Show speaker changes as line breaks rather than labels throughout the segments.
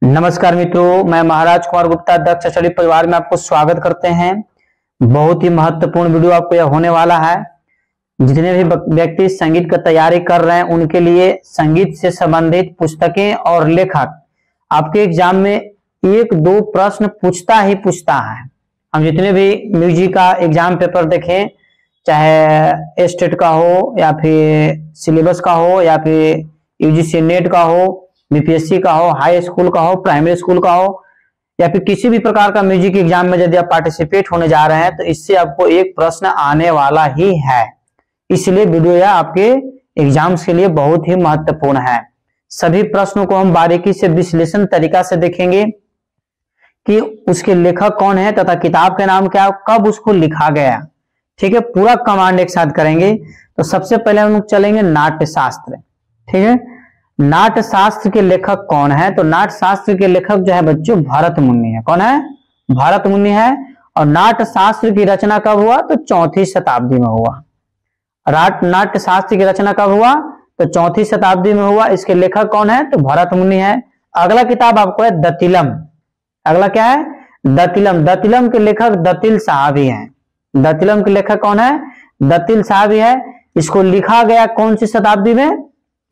नमस्कार मित्रों, मैं महाराज कुमार गुप्ता अध्यक्ष स्टडी परिवार में आपको स्वागत करते हैं। बहुत ही महत्वपूर्ण वीडियो आपको यह होने वाला है। जितने भी व्यक्ति संगीत की तैयारी कर रहे हैं उनके लिए संगीत से संबंधित पुस्तकें और लेखक आपके एग्जाम में एक दो प्रश्न पूछता है। हम जितने भी म्यूजिक का एग्जाम पेपर देखें, चाहे स्टेट का हो या फिर सिलेबस का हो या फिर यूजीसी नेट का हो, बीपीएससी का हो, हाई स्कूल का हो, प्राइमरी स्कूल का हो या फिर किसी भी प्रकार का म्यूजिक एग्जाम में यदि आप पार्टिसिपेट होने जा रहे हैं तो इससे आपको एक प्रश्न आने वाला ही है। इसलिए वीडियो यह आपके एग्जाम्स के लिए बहुत ही महत्वपूर्ण है। सभी प्रश्नों को हम बारीकी से विश्लेषण तरीका से देखेंगे कि उसके लेखक कौन है तथा किताब का नाम क्या, कब उसको लिखा गया। ठीक है, पूरा कमांड एक साथ करेंगे। तो सबसे पहले हम लोग चलेंगे नाट्य शास्त्र। ठीक है, नाट्य शास्त्र के लेखक कौन है? तो नाट्य शास्त्र के लेखक जो है बच्चों भरत मुनि है। कौन है? भरत मुनि है। और नाट्य शास्त्र की रचना कब हुआ? तो 4वीं शताब्दी में हुआ। नाट्य शास्त्र की रचना कब हुआ? तो 4वीं शताब्दी में हुआ। इसके लेखक कौन है? तो भरत मुनि है। अगला किताब आपको है दतिलम। अगला क्या है? दतिलम। दतिलम के लेखक दतिल साहबी हैं। दतिलम के लेखक कौन है? दतिल साहबी है। इसको लिखा गया कौन सी शताब्दी में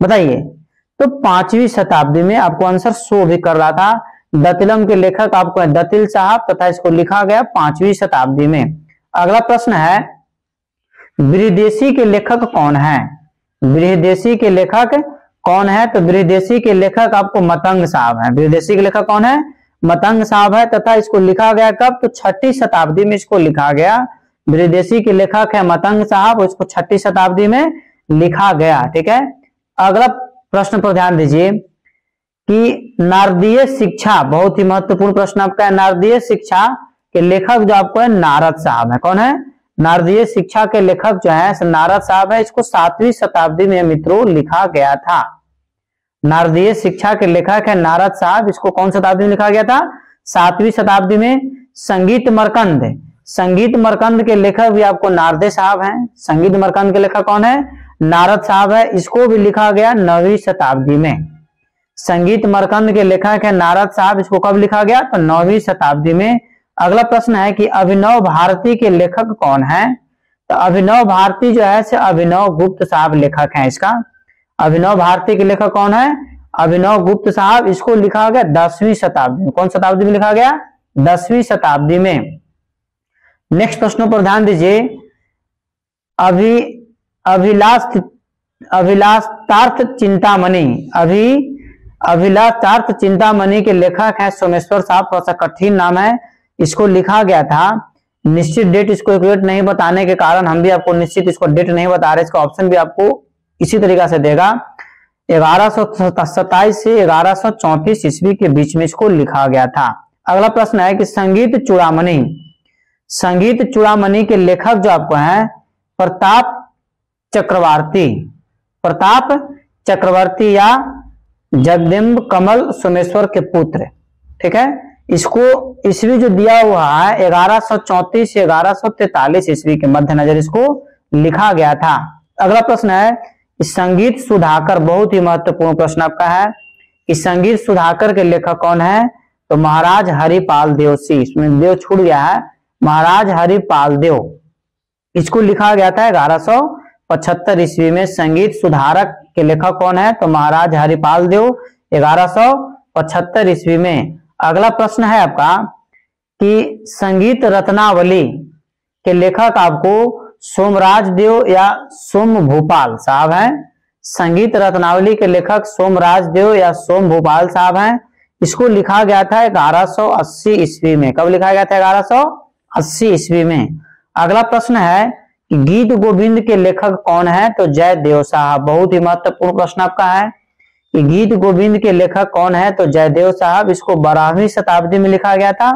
बताइए? तो 5वीं शताब्दी में। आपको आंसर शो भी कर रहा था। दतिलम के लेखक आपको है दतिल साहब तथा इसको लिखा गया 5वीं शताब्दी में। अगला प्रश्न है बृहदेशी के लेखक कौन है? बृहदेशी के लेखक कौन है? तो बृहदेशी के लेखक आपको मतंग साहब है। बृहदेशी के लेखक कौन है? मतंग साहब है तथा इसको लिखा गया कब? तो 6वीं शताब्दी में इसको लिखा गया। बृहदेशी के लेखक है मतंग साहब, इसको 6वीं शताब्दी में लिखा गया। ठीक है, अगला प्रश्न पर ध्यान दीजिए कि नारदीय शिक्षा, बहुत ही महत्वपूर्ण प्रश्न आपका है। नारदीय शिक्षा के लेखक जो आपको है नारद साहब है। कौन है? नारदीय शिक्षा के लेखक जो है नारद साहब है। इसको 7वीं शताब्दी में मित्रों लिखा गया था। नारदीय शिक्षा के लेखक है नारद साहब। इसको कौन शताब्दी में लिखा गया था? 7वीं शताब्दी में। संगीत मरकंद, संगीत मरकंद के लेखक भी आपको नारदे साहब हैं। संगीत मरकंद के लेखक कौन है? नारद साहब है। इसको भी लिखा गया 9वीं शताब्दी में। संगीत मरकंद के लेखक है नारद साहब। इसको कब लिखा गया? तो 9वीं शताब्दी में। अगला प्रश्न है कि अभिनव भारती के लेखक कौन है? तो अभिनव भारती जो है से अभिनव गुप्त साहब लेखक हैं इसका। अभिनव भारती के लेखक कौन है? अभिनव गुप्त साहब। इसको लिखा गया 10वीं शताब्दी में। कौन शताब्दी में लिखा गया? 10वीं शताब्दी में। नेक्स्ट प्रश्नों पर ध्यान दीजिए। अभिलाषार्थ चिंतामणि, अभिलाषार्थ चिंतामणि के लेखक हैं सोमेश्वर साहब। थोड़ा सा कठिन नाम है। इसको लिखा गया था, निश्चित डेट इसको एक्यूरेट नहीं बताने के कारण हम भी आपको निश्चित इसको डेट नहीं बता रहे। इसका ऑप्शन भी आपको इसी तरीका से देगा। 1127 से 1134 ईस्वी के बीच में इसको लिखा गया था। अगला प्रश्न है कि संगीत चूड़ामणि, संगीत चूड़ामणि के लेखक जो आपको है प्रताप चक्रवर्ती, प्रताप चक्रवर्ती या जगदम्ब कमल सोमेश्वर के पुत्र। ठीक है, इसको ईस्वी जो दिया हुआ है 1134 से 1143 ईस्वी के मध्य नजर इसको लिखा गया था। अगला प्रश्न है कि संगीत सुधाकर, बहुत ही महत्वपूर्ण प्रश्न आपका है कि संगीत सुधाकर के लेखक कौन है? तो महाराज हरिपाल देवसी। इसमें देव छूट गया है। महाराज हरिपाल देव, इसको लिखा गया था 1175 ईस्वी में। संगीत सुधारक के लेखक कौन है? तो महाराज हरिपाल देव 1175 ईस्वी में। अगला प्रश्न है आपका कि संगीत रत्नावली के लेखक आपको सोमराज देव या सोम भूपाल साहब हैं। संगीत रत्नावली के लेखक सोमराज देव या सोम भूपाल साहब हैं। इसको लिखा गया था 1180 ईस्वी में। कब लिखा गया था? 1180 ईस्वी में। अगला प्रश्न है कि गीत गोविंद के लेखक कौन है? तो जयदेव साहब। बहुत ही महत्वपूर्ण प्रश्न आपका है कि गीत गोविंद के लेखक कौन है? तो जयदेव साहब। इसको 12वीं शताब्दी में लिखा गया था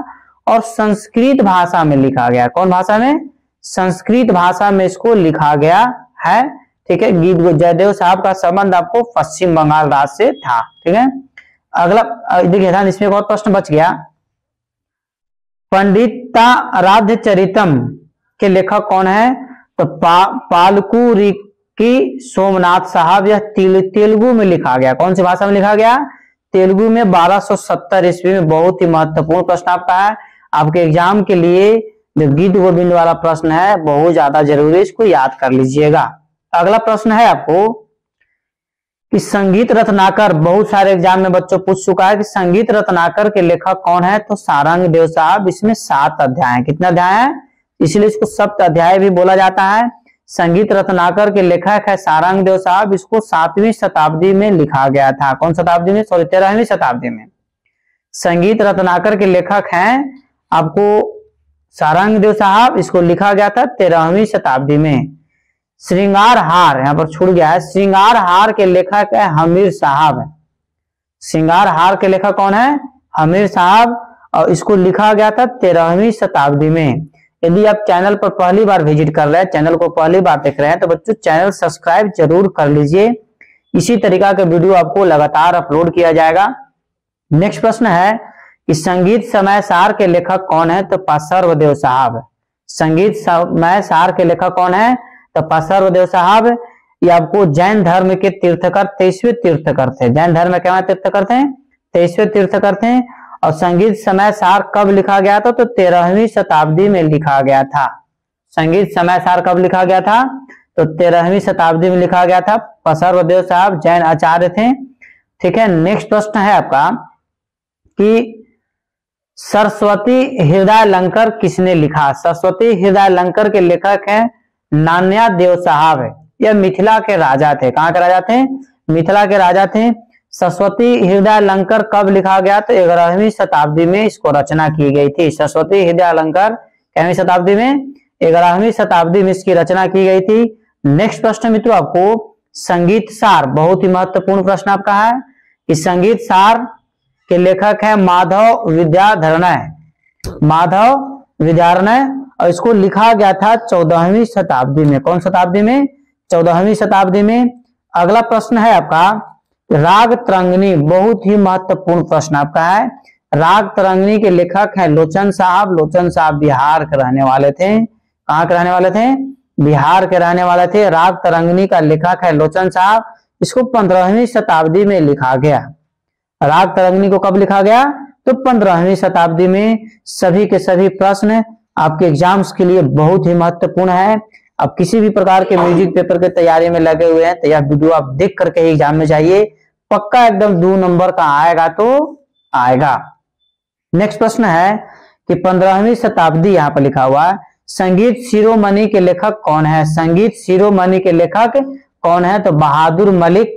और संस्कृत भाषा में लिखा गया। कौन भाषा में? संस्कृत भाषा में इसको लिखा गया है। ठीक है, गीत जयदेव साहब का संबंध आपको पश्चिम बंगाल राज्य से था। ठीक है, अगला देखिए ध्यान, इसमें एक और प्रश्न बच गया। पंडिताराध्य चरितम के लेखक कौन है? तो पालकुरिकी सोमनाथ साहब। यह तेलुगु में लिखा गया। कौन सी भाषा में लिखा गया? तेलुगु में 1270 ईस्वी में। बहुत ही महत्वपूर्ण प्रश्न आपका है, आपके एग्जाम के लिए जो गीत गोविंद वाला प्रश्न है बहुत ज्यादा जरूरी, इसको याद कर लीजिएगा। अगला प्रश्न है आपको कि संगीत रत्नाकर, बहुत सारे एग्जाम में बच्चों पूछ चुका है कि संगीत रत्नाकर के लेखक कौन है, तो सारंग देव साहब। इसमें 7 अध्याय है। कितना अध्याय है, इसलिए इसको सप्त अध्याय भी बोला जाता है। संगीत रत्नाकर के लेखक है सारंग देव साहब। इसको 7वीं शताब्दी में लिखा गया था। कौन शताब्दी में, सॉरी 13वीं शताब्दी में। संगीत रत्नाकर के लेखक हैं आपको सारंग देव साहब। इसको लिखा गया था 13वीं शताब्दी में। श्रृंगार हार, यहाँ पर छूट गया है, श्रृंगार हार के लेखक है हमीर साहब। श्रृंगार हार के लेखक कौन है, हमीर साहब, और इसको लिखा गया था 13वीं शताब्दी में। यदि आप चैनल पर पहली बार विजिट कर रहे हैं, चैनल को पहली बार देख रहे हैं, तो बच्चों चैनल सब्सक्राइब जरूर कर लीजिए। इसी तरीका का वीडियो आपको लगातार अपलोड किया जाएगा। नेक्स्ट प्रश्न है कि संगीत समय सार के लेखक कौन है, तो पार्श्वदेव साहब। संगीत समय सार के लेखक कौन है, तो पार्श्वदेव साहब। ये आपको जैन धर्म के तीर्थकर, 23वें तीर्थकर थे। जैन धर्म में क्या तीर्थकर थे, 23वें तीर्थकर थे। और संगीत समय सार कब लिखा गया था, तो 13वीं शताब्दी में लिखा गया था। संगीत समय सार कब लिखा गया था, तो 13वीं शताब्दी में लिखा गया था। पार्श्वदेव साहब जैन आचार्य थे। ठीक है। नेक्स्ट प्रश्न है आपका कि सरस्वती हृदयालंकार किसने लिखा। सरस्वती हृदयालंकार के लेखक हैं नान्या देव साहब। यह मिथिला के राजा थे। कहाँ के राजा थे, मिथिला के राजा थे। सरस्वती हृदयालंकार कब लिखा गया, तो 11वीं शताब्दी में इसको रचना की गई थी। सरस्वती हृदयालंकार कितवीं शताब्दी में, 11वीं शताब्दी में इसकी रचना की गई थी। नेक्स्ट प्रश्न मित्रों आपको संगीत सार, बहुत ही महत्वपूर्ण प्रश्न आपका है कि संगीत सार के लेखक है माधव विद्याधरणय। माधव विद्याधरणय, और इसको लिखा गया था 14वीं शताब्दी में। कौन शताब्दी में, 14वीं शताब्दी में। अगला प्रश्न है आपका राग तरंगिणी, बहुत ही महत्वपूर्ण प्रश्न आपका है। राग तरंगिणी के लेखक हैं लोचन साहब। लोचन साहब बिहार के रहने वाले थे। कहाँ के रहने वाले थे, बिहार के रहने वाले थे। राग तरंगिणी का लेखक है लोचन साहब। इसको 15वीं शताब्दी में लिखा गया। राग तरंगिणी को कब लिखा गया, तो 15वीं शताब्दी में। सभी के सभी प्रश्न आपके एग्जाम्स के लिए बहुत ही महत्वपूर्ण है। आप किसी भी प्रकार के म्यूजिक पेपर के तैयारी में लगे हुए हैं तो यह वीडियो आप देख करके ही एग्जाम में जाइए, पक्का एकदम 2 नंबर का आएगा तो आएगा। नेक्स्ट प्रश्न है कि 15वीं शताब्दी यहाँ पर लिखा हुआ है, संगीत शिरोमणि के लेखक कौन है। संगीत शिरोमणि के लेखक कौन है, तो बहादुर मलिक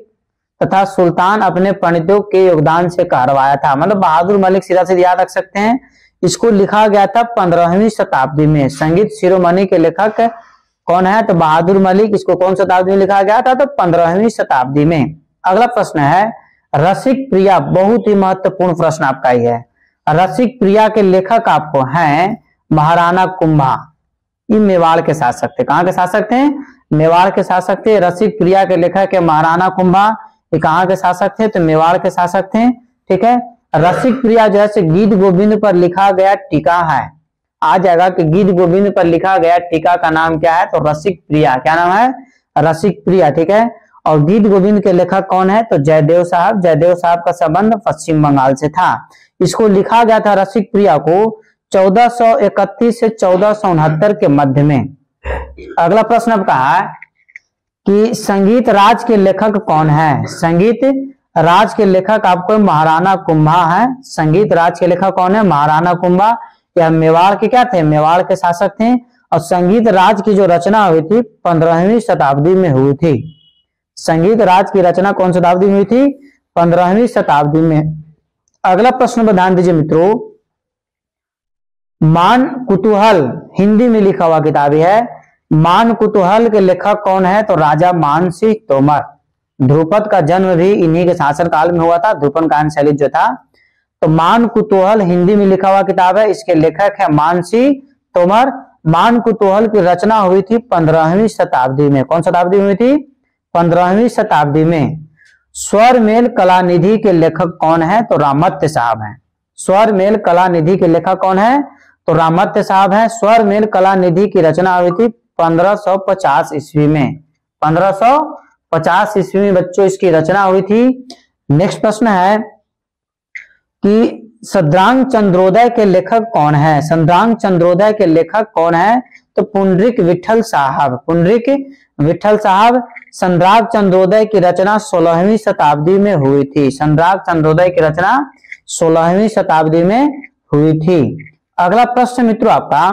तथा सुल्तान अपने पंडितों के योगदान से कहरवाया था। मतलब बहादुर मलिक सीधा सीधा याद रख सकते हैं। इसको लिखा गया था 15वीं शताब्दी में। संगीत शिरोमणि के लेखक कौन है, तो बहादुर मलिक। इसको कौन शताब्दी में लिखा गया था, तो 15वीं शताब्दी में। अगला प्रश्न है रसिक प्रिया, बहुत ही महत्वपूर्ण प्रश्न आपका ही है। रसिक प्रिया के लेखक आपको हैं महाराणा कुंभा। ये मेवाड़ के शासक थे। कहाँ के शासक थे, मेवाड़ के शासक थे। रसिक प्रिया के लेखक है महाराणा कुंभा। ये कहाँ के शासक थे, तो मेवाड़ के शासक थे। ठीक है। रसिक प्रिया जैसे गीत गोविंद पर लिखा गया टीका है, आ जाएगा कि गीत गोविंद पर लिखा गया टीका का नाम क्या है, तो रसिक प्रिया। क्या नाम है, रसिक प्रिया। ठीक है। और गीत गोविंद के लेखक कौन है, तो जयदेव साहब। जयदेव साहब का संबंध पश्चिम बंगाल से था। इसको लिखा गया था रसिक प्रिया को 1431 से 1469 के मध्य में। अगला प्रश्न अब कहा कि संगीत राज के लेखक कौन है। संगीत राज के लेखक आपको महाराणा कुंभा है। संगीत राज के लेखक कौन है, महाराणा कुंभा। यह मेवाड़ के क्या थे, मेवाड़ के शासक थे। और संगीत राज की जो रचना हुई थी 15वीं शताब्दी में हुई थी। संगीत राज की रचना कौन शताब्दी में हुई थी, 15वीं शताब्दी में। अगला प्रश्न पर ध्यान दीजिए मित्रों, मान कुतूहल हिंदी में लिखा हुआ किताब है। मान कुतूहल के लेखक कौन है, तो राजा मानसिंह तोमर। ध्रुपद का जन्म भी इन्हीं के शासन काल में हुआ था। ध्रुपद कायन शैली जो था, तो मान कुतूहल हिंदी में लिखा हुआ किताब है। इसके लेखक है मानसिंह तोमर। मान कुतूहल की रचना हुई थी 15वीं शताब्दी में। कौन शताब्दी में हुई थी, 15वीं शताब्दी में। स्वर मेल कला निधि के लेखक कौन है, तो रामत्य साहब हैं। स्वर मेल कला निधि के लेखक कौन है, तो रामत्य साहब हैं। स्वर मेल कला निधि की रचना हुई थी 1550 ईस्वी में। 1550 ईस्वी में बच्चों इसकी रचना हुई थी। नेक्स्ट प्रश्न है कि सद्रांग चंद्रोदय के लेखक कौन है। सद्रांग चंद्रोदय के लेखक कौन है, तो पुंडरीक विठल साहब। पुंडरीक विठल साहब। संद्राग चंद्रोदय की रचना 16वीं शताब्दी में हुई थी। संद्राग चंद्रोदय की रचना 16वीं शताब्दी में हुई थी। अगला प्रश्न मित्रों आपका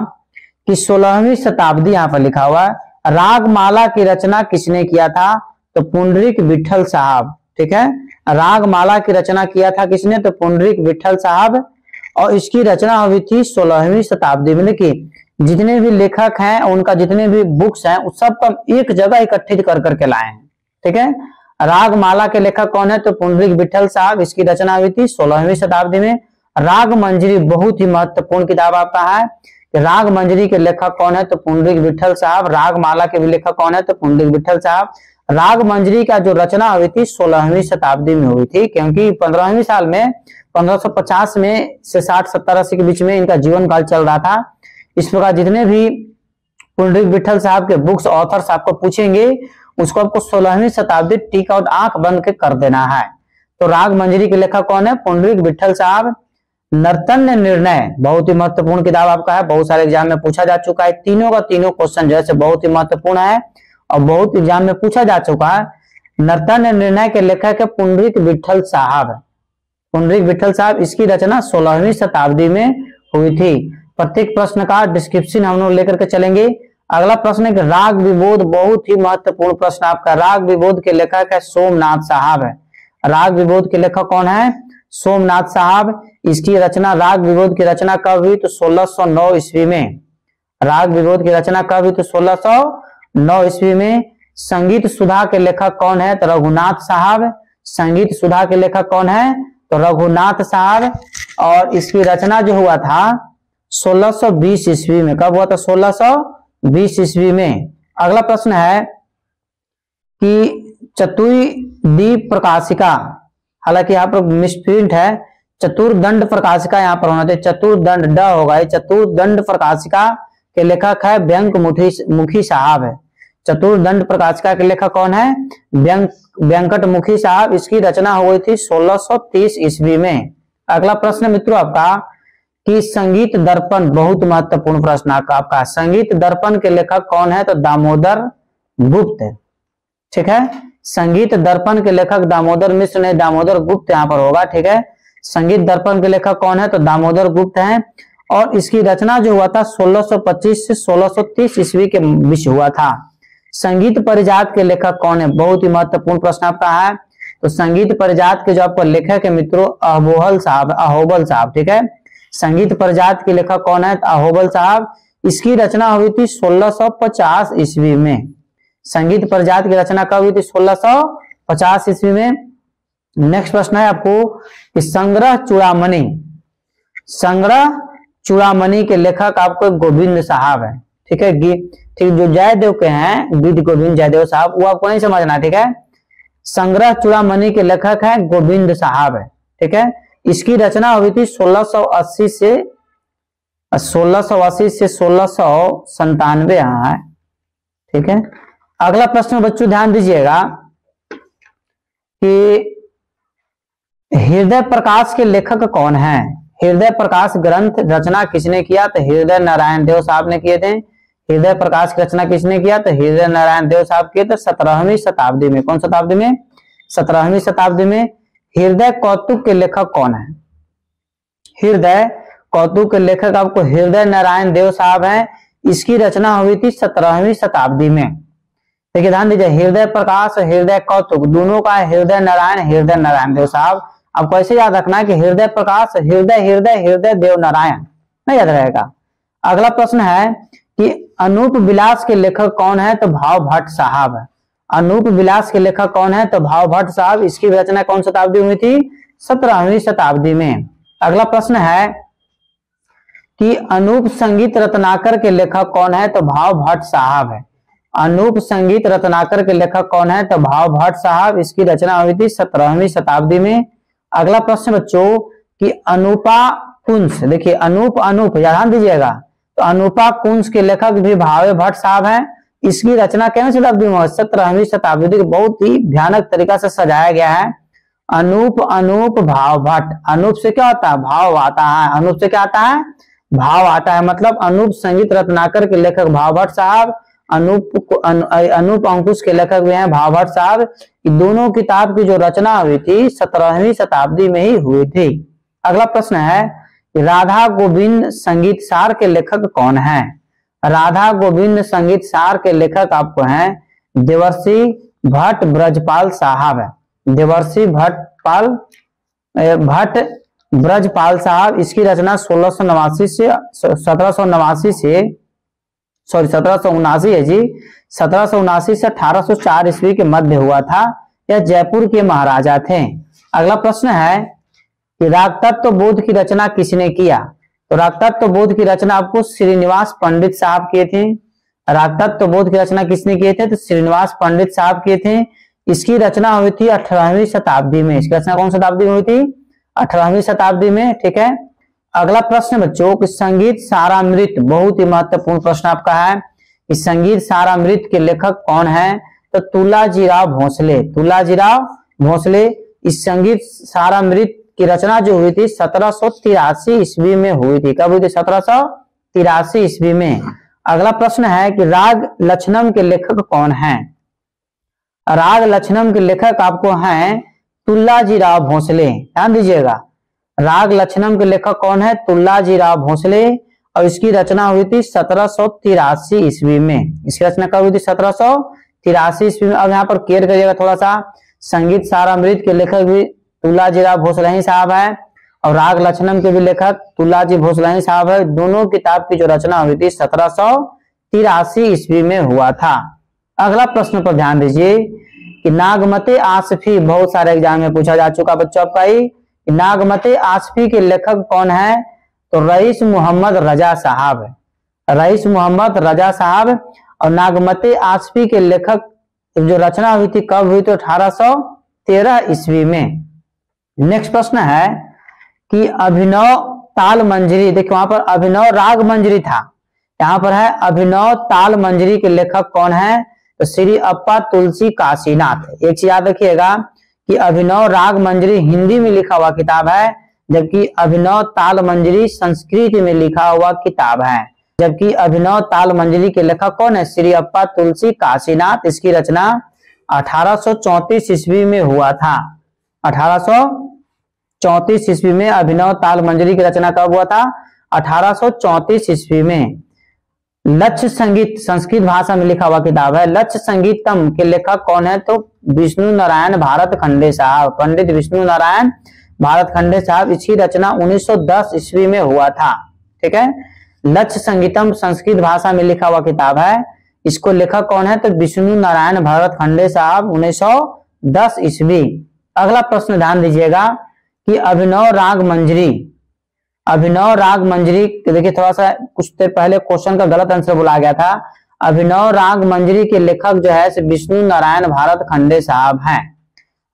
कि 16वीं शताब्दी यहाँ पर लिखा हुआ है, रागमाला की रचना किसने किया था, तो पुंडरीक विठल साहब। ठीक है, रागमाला की रचना किया था किसने, तो पुंडरीक विठल साहब। और इसकी रचना हुई थी 16वीं शताब्दी में। देखिए जितने भी लेखक हैं उनका जितने भी बुक्स हैं उस सब को एक जगह इकट्ठित कर करके लाए हैं। ठीक है, रागमाला के लेखक कौन है, तो पुंडरीक विठल साहब। इसकी रचना हुई थी 16वीं शताब्दी में। राग मंजरी बहुत ही महत्वपूर्ण किताब आपका है। राग मंजरी के लेखक कौन है, तो पुंडरीक विठल साहब। रागमाला के भी लेखक कौन है, तो पुंडरीक विठल साहब। राग मंजरी का जो रचना हुई थी 16वीं शताब्दी में हुई थी, क्योंकि 15वीं साल में 1550 में से 60-70-80 के बीच में इनका जीवन काल चल रहा था। इस प्रकार जितने भी पुंडरीक विठल साहब के बुक्स ऑथर्स आपको पूछेंगे उसको आपको 16वीं शताब्दी टिक आउट आंख बंद के कर देना है। तो राग मंजरी के लेखक कौन है, पुंडरीक विठल साहब। नर्तन्य निर्णय बहुत ही महत्वपूर्ण किताब आपका है, बहुत सारे एग्जाम में पूछा जा चुका है। तीनों का तीनों क्वेश्चन जैसे बहुत ही महत्वपूर्ण है और बहुत एग्जाम में पूछा जा चुका है। नर्तन्य निर्णय के लेखक है पुंडरीक विठल साहब। पुंडरीक विठल साहब। इसकी रचना 16वीं शताब्दी में हुई थी। प्रत्येक प्रश्न का डिस्क्रिप्शन हम लोग लेकर के चलेंगे। अगला प्रश्न है कि राग विबोध, बहुत ही महत्वपूर्ण प्रश्न आपका। राग विबोध के लेखक है सोमनाथ साहब है। राग विबोध के लेखक कौन है, सोमनाथ साहब। इसकी रचना, राग विबोध की रचना कब हुई, तो 1609 ईस्वी में। राग विबोध की रचना कब हुई, तो 1609 ईस्वी में। संगीत सुधा के लेखक कौन है, तो रघुनाथ साहब। संगीत सुधा के लेखक कौन है, तो रघुनाथ साहब। और इसकी रचना जो हुआ था 1620 ईस्वी में। कब हुआ था, 1620 ईस्वी में। अगला प्रश्न है कि चतुर्दीप प्रकाशिका, हालांकि यहाँ पर मिसप्रिंट है, चतुर्दंड प्रकाशिका यहाँ पर होना चाहिए, चतुर्दंड ड होगा। चतुर्दंड प्रकाशिका के लेखक है व्यंकमुखी साहब है। चतुर्दंड प्रकाशिका के लेखक कौन है, व्यंकटमुखी साहब। इसकी रचना हुई थी 1630 ईस्वी में। अगला प्रश्न मित्रों आपका कि संगीत दर्पण, बहुत महत्वपूर्ण प्रश्न आपका। संगीत दर्पण के लेखक कौन है, तो दामोदर गुप्त। ठीक है, संगीत दर्पण के लेखक दामोदर मिश्र नहीं, दामोदर गुप्त यहाँ पर होगा। ठीक है, संगीत दर्पण के लेखक कौन है, तो दामोदर गुप्त हैं। और इसकी रचना जो हुआ था 1625 से 1630 ईस्वी के बीच हुआ था। संगीत परिजात के लेखक कौन है, बहुत ही महत्वपूर्ण प्रश्न आपका है। तो संगीत परिजात के जो आपको लेखक है मित्रों अहोबल साहब। ठीक है, संगीत परिजात के लेखक कौन है, अहोबल साहब। इसकी रचना हुई थी 1650 ईस्वी में। संगीत परिजात की रचना कब हुई थी, 1650 ईस्वी में। नेक्स्ट प्रश्न है आपको कि संग्रह चूड़ामणि, संग्रह चूड़ामणि के लेखक आपको गोविंद साहब है। ठीक है, ठीक, जो जयदेव के हैं गीत गोविंद जयदेव साहब, वो आपको नहीं समझना। ठीक है, संग्रह चूड़ामणि के लेखक है गोविंद साहब है। ठीक है, इसकी रचना हुई थी 1680 से 1697 यहाँ है। ठीक है, अगला प्रश्न बच्चों ध्यान दीजिएगा कि हृदय प्रकाश के लेखक कौन है। हृदय प्रकाश ग्रंथ रचना किसने किया, तो हृदय नारायण देव साहब ने किए थे। हृदय प्रकाश की रचना किसने किया, तो हृदय नारायण देव साहब किए थे 17वीं शताब्दी में। कौन शताब्दी में, 17वीं शताब्दी में। हृदय कौतुक के लेखक कौन है, हृदय कौतुक के लेखक आपको हृदय नारायण देव साहब हैं। इसकी रचना हुई थी 17वीं शताब्दी में। देखिए ध्यान दीजिए, हृदय प्रकाश और हृदय कौतुक दोनों का हृदय नारायण देव साहब। आपको ऐसे याद रखना है कि हृदय प्रकाश हृदय देव नारायण, नहीं याद रहेगा। अगला प्रश्न है कि अनूप विलास के लेखक कौन है, तो भाव भट्ट साहब है। अनूप विलास के लेखक कौन है, तो भाव भट्ट साहब। इसकी रचना कौन शताब्दी हुई थी, 17वीं शताब्दी में। अगला प्रश्न है कि अनूप संगीत रत्नाकर के लेखक कौन है, तो भाव भट्ट साहब है। अनूप संगीत रत्नाकर के लेखक कौन है, तो भाव भट्ट साहब। इसकी रचना हुई थी 17वीं शताब्दी में। अगला प्रश्न बच्चों कि अनुपा कुंज, देखिए अनूप ध्यान दीजिएगा, तो अनुपा कुंज के लेखक भी भावे भट्ट साहब हैं। इसकी रचना कितनी शताब्दी में, 17वीं शताब्दी। बहुत ही भयानक तरीका से सजाया गया है अनूप, अनूप भाव भट्ट। अनूप से क्या होता है? भाव आता है। अनूप से क्या आता है? भाव आता है। मतलब अनूप संगीत रत्नाकर के लेखक भाव भट्ट साहब, अनूप अंकुश के लेखक भी हैं भाव भट्ट साहब। दोनों किताब की जो रचना हुई थी 17वीं शताब्दी में ही हुई थी। अगला प्रश्न है, राधा गोविंद संगीत सार के लेखक कौन है? राधा गोविंद संगीत सार के लेखक आपको हैं देवर्षि भट्ट ब्रजपाल साहब है। देवर्षि भट्ट ब्रजपाल साहब। इसकी रचना 1779 है जी। 1779 से 1804 ईस्वी के मध्य हुआ था। यह जयपुर के महाराजा थे। अगला प्रश्न है कि राग तत्व बोध की रचना किसने किया? तो राग तत्व बोध की रचना आपको श्रीनिवास पंडित साहब किए थे। राग तत्व बोध की रचना किसने किए थे? तो श्रीनिवास पंडित साहब किए थे। इसकी रचना हुई थी 18वीं शताब्दी में। इसकी रचना कौन शताब्दी में हुई थी? 18वीं शताब्दी में। ठीक है। अगला प्रश्न बच्चों कि संगीत सारामृत, बहुत ही महत्वपूर्ण प्रश्न आपका है कि संगीत सारामृत के लेखक कौन है? तो तुलाजीराव भोसले। तुलाजीराव भोसले। इस संगीत सारामृत की रचना जो हुई थी 1783 ईस्वी में हुई थी। कब हुई थी? 1783 ईस्वी में। अगला प्रश्न है कि राग लक्षणम के लेखक कौन है? राग लक्षणम के लेखक आपको हैं तुलाजीराव भोसले। ध्यान दीजिएगा, राग लक्षणम के लेखक कौन है? तुलाजीराव भोसले। और इसकी रचना हुई थी 1783 ईस्वी में। इसकी रचना कब हुई थी? 1783 ईस्वी में। अब यहाँ पर केयर करिएगा थोड़ा सा, संगीत सारामृत के लेखक भी तुलाजीराव भोसले ही साहब है और राग लक्षणम के भी लेखक तुलाजी भोसले ही साहब है। दोनों किताब की जो रचना हुई थी 1783 ईस्वी में हुआ था। अगला प्रश्न पर ध्यान दीजिए कि नागमते आसफी, बहुत सारे एग्जाम में पूछा जा चुका बच्चों आपका ही, नागमते आसफी के लेखक कौन है? तो रईस मोहम्मद रजा साहब है। रईस मोहम्मद रजा साहब। और नागमते आसफी के लेखक जो रचना हुई थी कब हुई? तो 1813 ईस्वी में। नेक्स्ट प्रश्न है कि अभिनव ताल मंजरी, देखिए वहां पर अभिनव राग मंजरी था, यहाँ पर है अभिनव ताल मंजरी के लेखक कौन है? तो श्री अप्पा तुलसी काशीनाथ। एक चीज याद रखिएगा कि अभिनव राग मंजरी हिंदी में लिखा हुआ किताब है, जबकि अभिनव ताल मंजरी संस्कृत में लिखा हुआ किताब है। जबकि अभिनव ताल मंजरी के लेखक कौन है? श्री अप्पा तुलसी काशीनाथ। इसकी रचना 1834 ईस्वी में हुआ था। 1834 ईस्वी में अभिनव ताल मंजरी की रचना कब हुआ था? 1834 ईस्वी में। लक्ष्य संगीत संस्कृत भाषा में लिखा हुआ किताब है। लक्ष्य संगीतम के लेखक कौन है? तो विष्णु नारायण भारत खंडे साहब, पंडित विष्णु नारायण भारत खंडे साहब। इसकी रचना 1910 ईस्वी में हुआ था। ठीक है। लक्ष्य संगीतम संस्कृत भाषा में लिखा हुआ किताब है। इसको लेखक कौन है? तो विष्णु नारायण भारत खंडे साहब, 1910 ईस्वी। अगला प्रश्न ध्यान दीजिएगा कि अभिनव राग मंजरी, अभिनव राग मंजरी, देखिए थोड़ा सा कुछ देर पहले क्वेश्चन का गलत आंसर बोला गया था। अभिनव राग मंजरी के लेखक जो है विष्णु नारायण भारत खंडे साहब हैं।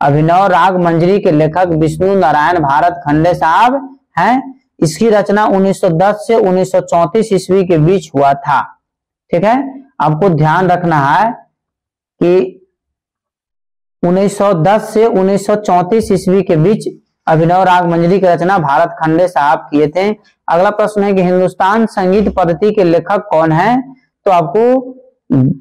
अभिनव राग मंजरी के लेखक विष्णु नारायण भारत खंडे साहब हैं। इसकी रचना 1910 से 1934 ईस्वी के बीच हुआ था। ठीक है। आपको ध्यान रखना है कि 1910 से 1934 ईस्वी के बीच अभिनव राग मंजरी की रचना भारत खंडे साहब किए थे। अगला प्रश्न है कि हिंदुस्तान संगीत पद्धति के लेखक कौन है? तो आपको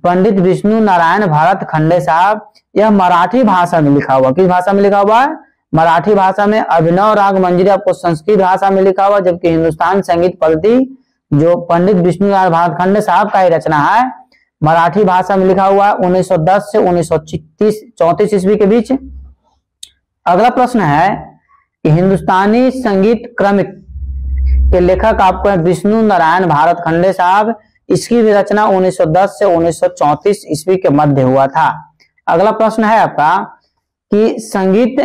पंडित विष्णु नारायण भारत खंडे साहब। यह मराठी भाषा में लिखा हुआ, किस भाषा में लिखा हुआ है? मराठी भाषा में। अभिनव राग मंजरी आपको संस्कृत भाषा में लिखा हुआ, जबकि हिंदुस्तान संगीत पद्धति जो पंडित विष्णु नारायण भारत खंडे साहब का ही रचना है, मराठी भाषा में लिखा हुआ है 1910 से 1934 ईस्वी के बीच। अगला प्रश्न है कि हिंदुस्तानी संगीत क्रमिक के लेखक आपको है विष्णु नारायण भारत खंडे साहब। इसकी भी रचना 1910 से 1934 ईस्वी के मध्य हुआ था। अगला प्रश्न है आपका कि संगीत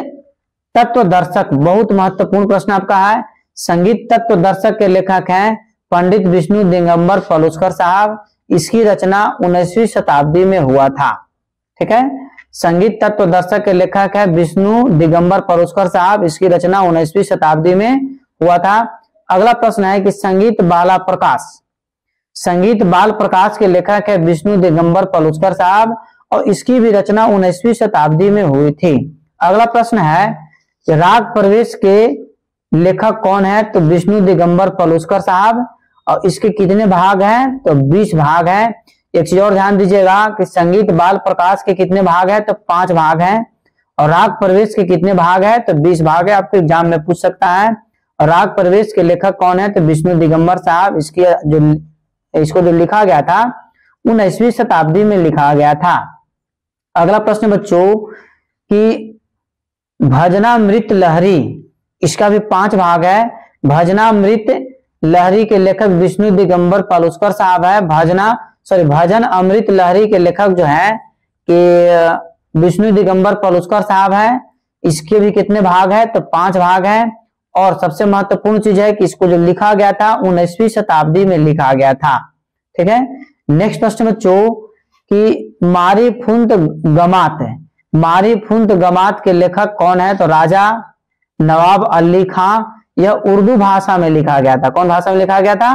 तत्व दर्शक, बहुत महत्वपूर्ण प्रश्न आपका है। संगीत तत्व दर्शक के लेखक हैं पंडित विष्णु दिगंबर पलुस्कर साहब। इसकी रचना 19वीं शताब्दी में हुआ था। ठीक है। संगीत तत्व दर्शक के लेखक है विष्णु दिगंबर पलुस्कर साहब। इसकी रचना 19वीं शताब्दी में हुआ था। अगला प्रश्न है कि संगीत बाला प्रकाश, संगीत बाल प्रकाश के लेखक है विष्णु दिगंबर पलुस्कर साहब और इसकी भी रचना 19वीं शताब्दी में हुई थी। अगला प्रश्न है राग प्रवेश के लेखक कौन है? तो विष्णु दिगंबर पलुस्कर साहब। और इसके कितने भाग हैं? तो 20 भाग हैं। एक चीज और ध्यान दीजिएगा कि संगीत बाल प्रकाश के कितने भाग हैं? तो 5 भाग हैं। और राग प्रवेश के कितने भाग है? तो 20 भाग है। आपको एग्जाम में पूछ सकता है। और राग प्रवेश के लेखक कौन है? तो विष्णु दिगंबर साहब। इसको जो लिखा गया था 19वीं शताब्दी में लिखा गया था। अगला प्रश्न बच्चों कि भजनामृत लहरी, इसका भी 5 भाग है। भजनामृत लहरी के लेखक विष्णु दिगंबर पलुस्कर साहब है। भजन अमृत लहरी के लेखक जो है कि विष्णु दिगंबर पलुस्कर साहब है। इसके भी कितने भाग है? तो 5 भाग है। और सबसे महत्वपूर्ण चीज है कि इसको जो लिखा गया था 19वीं शताब्दी में लिखा गया था। ठीक है। नेक्स्ट प्रश्न बच्चों कि मारी फुंत गमात, मारी फुंत गमात के लेखक कौन है? तो राजा नवाब अली खां। यह उर्दू भाषा में लिखा गया था। कौन भाषा में लिखा गया था?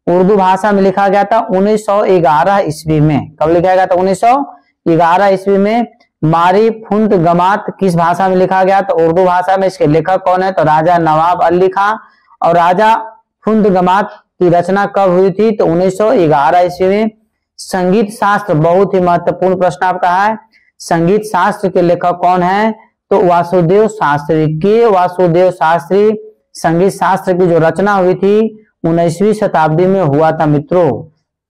उर्दू भाषा में लिखा गया था 1911 ईस्वी में। कब लिखा गया था? 1911 ईस्वी में। मारी फुंत गमात किस भाषा में लिखा गया? तो उर्दू भाषा में। इसके लेखक कौन है? तो राजा नवाब अली खां। और राजा फुंत गमात की रचना कब हुई थी? तो 1911 ईस्वी में। संगीत शास्त्र, बहुत ही महत्वपूर्ण प्रश्न आपका है। संगीत शास्त्र के लेखक कौन है? तो वासुदेव शास्त्री। के वासुदेव शास्त्री। संगीत शास्त्र की जो रचना हुई थी 19वीं शताब्दी में हुआ था मित्रों।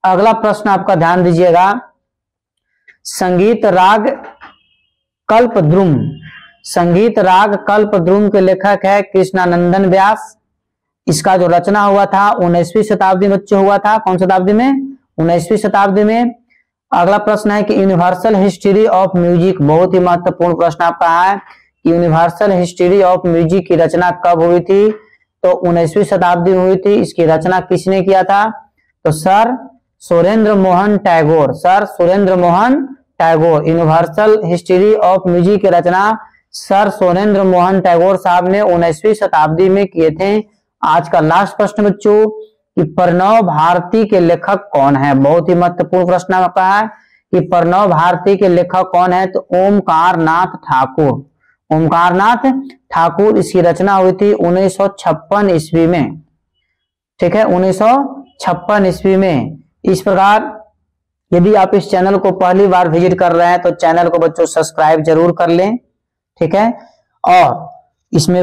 अगला प्रश्न आपका ध्यान दीजिएगा। संगीत राग कल्पद्रुम, संगीत राग कल्पद्रुम के लेखक है कृष्णानंदन व्यास। इसका जो रचना हुआ था 19वीं शताब्दी में हुआ था। कौन शताब्दी में? 19वीं शताब्दी में। अगला प्रश्न है कि यूनिवर्सल हिस्ट्री ऑफ म्यूजिक, बहुत ही महत्वपूर्ण प्रश्न आपका है। यूनिवर्सल हिस्ट्री ऑफ म्यूजिक की रचना कब हुई थी? तो 19वीं शताब्दी में हुई थी। इसकी रचना किसने किया था? तो sir Surendra Mohan Tagore. Sir Surendra Mohan Tagore. Universal history of music की रचना सर सुरेंद्र मोहन टैगोर साहब ने 19वीं शताब्दी में किए थे। आज का लास्ट प्रश्न बच्चों कि प्रणव भारती के लेखक कौन है? बहुत ही महत्वपूर्ण प्रश्न आपका है कि प्रणव भारती के लेखक कौन है? तो ओमकार नाथ ठाकुर। ओमकार नाथ ठाकुर। इसकी रचना हुई थी 1956 ईस्वी में। ठीक है, 1956 ईस्वी में। इस प्रकार यदि आप इस चैनल को पहली बार विजिट कर रहे हैं तो चैनल को बच्चों सब्सक्राइब जरूर कर लें। ठीक है। और इसमें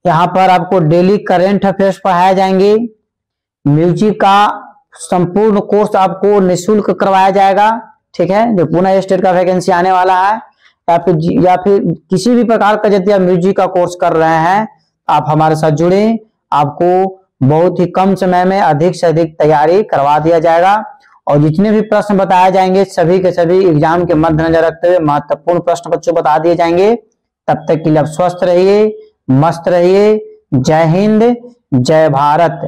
यहाँ पर आपको डेली करंट अफेयर्स पढ़ाए जाएंगे। म्यूजिक का संपूर्ण कोर्स आपको निःशुल्क करवाया जाएगा। ठीक है, जो पुनः स्टेट का वैकेंसी आने वाला है या फिर किसी भी प्रकार का यदि आप म्यूजिक का कोर्स कर रहे हैं आप हमारे साथ जुड़े। आपको बहुत ही कम समय में अधिक से अधिक तैयारी करवा दिया जाएगा। और जितने भी प्रश्न बताए जाएंगे सभी के सभी एग्जाम के मद्देनजर रखते हुए महत्वपूर्ण प्रश्न बच्चों बता दिए जाएंगे। तब तक के लिए आप स्वस्थ रहिए, मस्त रहिए। जय हिंद, जय भारत।